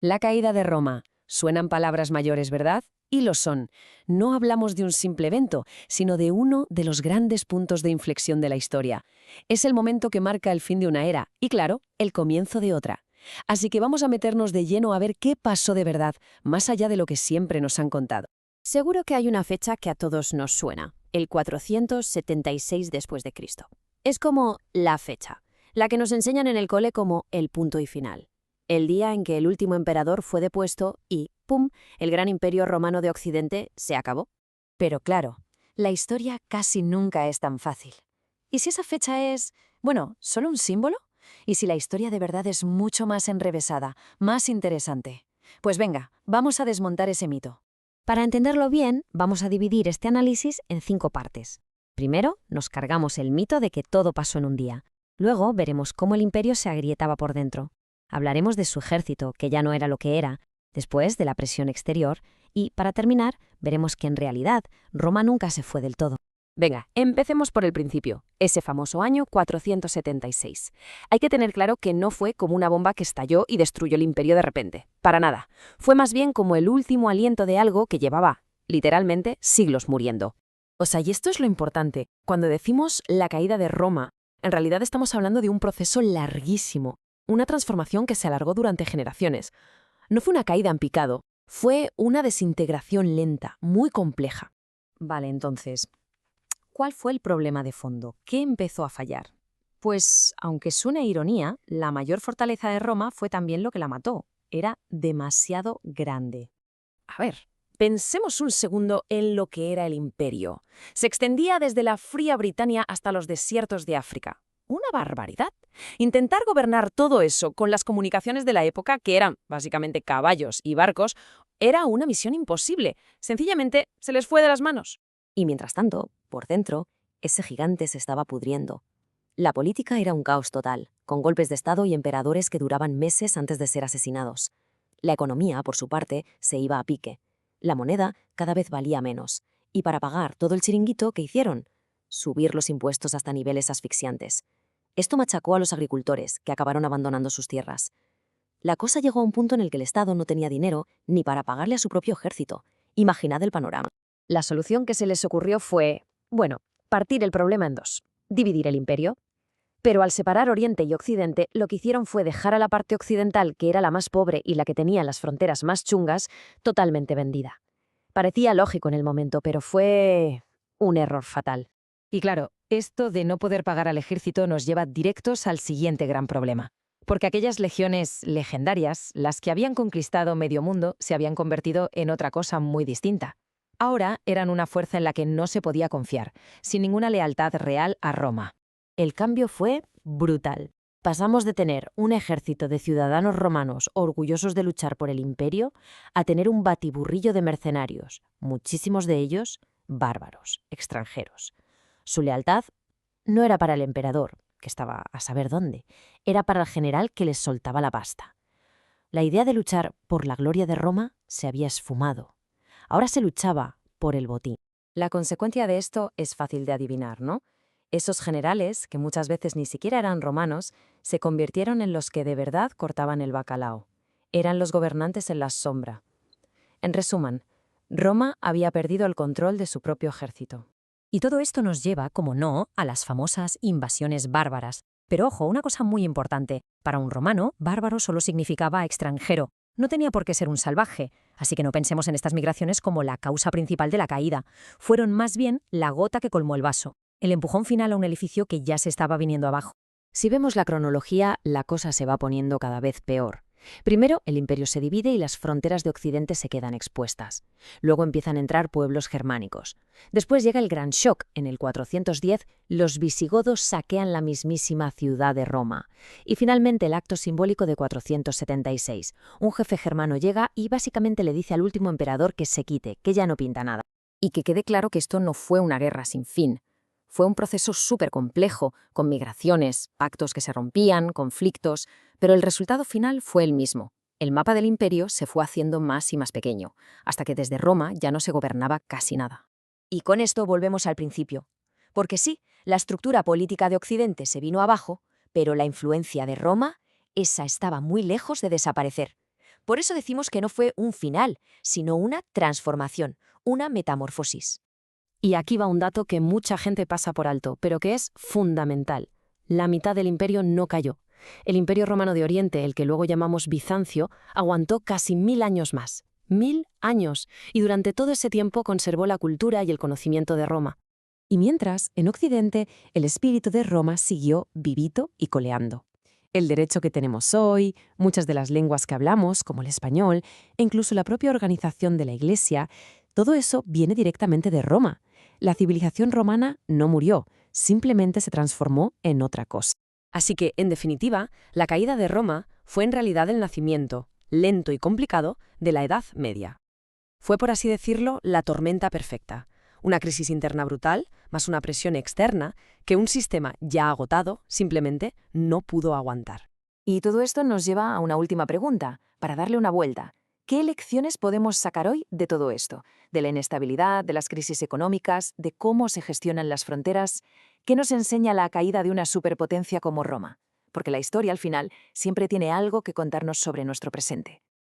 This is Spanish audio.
La caída de Roma. Suenan palabras mayores, ¿verdad? Y lo son. No hablamos de un simple evento, sino de uno de los grandes puntos de inflexión de la historia. Es el momento que marca el fin de una era y, claro, el comienzo de otra. Así que vamos a meternos de lleno a ver qué pasó de verdad, más allá de lo que siempre nos han contado. Seguro que hay una fecha que a todos nos suena, el 476 después de Cristo. Es como la fecha, la que nos enseñan en el cole como el punto y final. El día en que el último emperador fue depuesto y, ¡pum!, el gran imperio romano de Occidente se acabó. Pero claro, la historia casi nunca es tan fácil. ¿Y si esa fecha es, bueno, solo un símbolo? ¿Y si la historia de verdad es mucho más enrevesada, más interesante? Pues venga, vamos a desmontar ese mito. Para entenderlo bien, vamos a dividir este análisis en 5 partes. Primero, nos cargamos el mito de que todo pasó en un día. Luego, veremos cómo el imperio se agrietaba por dentro. Hablaremos de su ejército, que ya no era lo que era, después de la presión exterior, y, para terminar, veremos que en realidad Roma nunca se fue del todo. Venga, empecemos por el principio, ese famoso año 476. Hay que tener claro que no fue como una bomba que estalló y destruyó el imperio de repente. Para nada. Fue más bien como el último aliento de algo que llevaba, literalmente, siglos muriendo. O sea, y esto es lo importante. Cuando decimos la caída de Roma, en realidad estamos hablando de un proceso larguísimo, una transformación que se alargó durante generaciones. No fue una caída en picado, fue una desintegración lenta, muy compleja. Vale, entonces, ¿cuál fue el problema de fondo? ¿Qué empezó a fallar? Pues, aunque suene ironía, la mayor fortaleza de Roma fue también lo que la mató. Era demasiado grande. A ver, pensemos un segundo en lo que era el imperio. Se extendía desde la fría Britania hasta los desiertos de África. Una barbaridad. Intentar gobernar todo eso con las comunicaciones de la época, que eran básicamente caballos y barcos, era una misión imposible. Sencillamente se les fue de las manos. Y mientras tanto, por dentro, ese gigante se estaba pudriendo. La política era un caos total, con golpes de Estado y emperadores que duraban meses antes de ser asesinados. La economía, por su parte, se iba a pique. La moneda cada vez valía menos. Y para pagar todo el chiringuito, ¿qué hicieron? Subir los impuestos hasta niveles asfixiantes. Esto machacó a los agricultores, que acabaron abandonando sus tierras. La cosa llegó a un punto en el que el Estado no tenía dinero ni para pagarle a su propio ejército. Imaginad el panorama. La solución que se les ocurrió fue, bueno, partir el problema en dos, dividir el imperio. Pero al separar Oriente y Occidente, lo que hicieron fue dejar a la parte occidental, que era la más pobre y la que tenía las fronteras más chungas, totalmente vendida. Parecía lógico en el momento, pero fue un error fatal. Y claro, esto de no poder pagar al ejército nos lleva directos al siguiente gran problema. Porque aquellas legiones legendarias, las que habían conquistado medio mundo, se habían convertido en otra cosa muy distinta. Ahora eran una fuerza en la que no se podía confiar, sin ninguna lealtad real a Roma. El cambio fue brutal. Pasamos de tener un ejército de ciudadanos romanos orgullosos de luchar por el imperio a tener un batiburrillo de mercenarios, muchísimos de ellos bárbaros, extranjeros. Su lealtad no era para el emperador, que estaba a saber dónde, era para el general que les soltaba la pasta. La idea de luchar por la gloria de Roma se había esfumado. Ahora se luchaba por el botín. La consecuencia de esto es fácil de adivinar, ¿no? Esos generales, que muchas veces ni siquiera eran romanos, se convirtieron en los que de verdad cortaban el bacalao. Eran los gobernantes en la sombra. En resumen, Roma había perdido el control de su propio ejército. Y todo esto nos lleva, como no, a las famosas invasiones bárbaras. Pero ojo, una cosa muy importante. Para un romano, bárbaro solo significaba extranjero. No tenía por qué ser un salvaje. Así que no pensemos en estas migraciones como la causa principal de la caída. Fueron más bien la gota que colmó el vaso. El empujón final a un edificio que ya se estaba viniendo abajo. Si vemos la cronología, la cosa se va poniendo cada vez peor. Primero, el imperio se divide y las fronteras de Occidente se quedan expuestas. Luego empiezan a entrar pueblos germánicos. Después llega el gran shock. En el 410, los visigodos saquean la mismísima ciudad de Roma. Y finalmente el acto simbólico de 476. Un jefe germano llega y básicamente le dice al último emperador que se quite, que ya no pinta nada. Y que quede claro que esto no fue una guerra sin fin. Fue un proceso súper complejo, con migraciones, pactos que se rompían, conflictos, pero el resultado final fue el mismo. El mapa del imperio se fue haciendo más y más pequeño, hasta que desde Roma ya no se gobernaba casi nada. Y con esto volvemos al principio. Porque sí, la estructura política de Occidente se vino abajo, pero la influencia de Roma, esa estaba muy lejos de desaparecer. Por eso decimos que no fue un final, sino una transformación, una metamorfosis. Y aquí va un dato que mucha gente pasa por alto, pero que es fundamental. La mitad del imperio no cayó. El Imperio Romano de Oriente, el que luego llamamos Bizancio, aguantó casi 1000 años más. 1000 años. Y durante todo ese tiempo conservó la cultura y el conocimiento de Roma. Y mientras, en Occidente, el espíritu de Roma siguió vivito y coleando. El derecho que tenemos hoy, muchas de las lenguas que hablamos, como el español, e incluso la propia organización de la Iglesia, todo eso viene directamente de Roma. La civilización romana no murió, simplemente se transformó en otra cosa. Así que, en definitiva, la caída de Roma fue en realidad el nacimiento, lento y complicado, de la Edad Media. Fue, por así decirlo, la tormenta perfecta. Una crisis interna brutal, más una presión externa, que un sistema ya agotado simplemente no pudo aguantar. Y todo esto nos lleva a una última pregunta, para darle una vuelta. ¿Qué lecciones podemos sacar hoy de todo esto? De la inestabilidad, de las crisis económicas, de cómo se gestionan las fronteras. ¿Qué nos enseña la caída de una superpotencia como Roma? Porque la historia, al final, siempre tiene algo que contarnos sobre nuestro presente.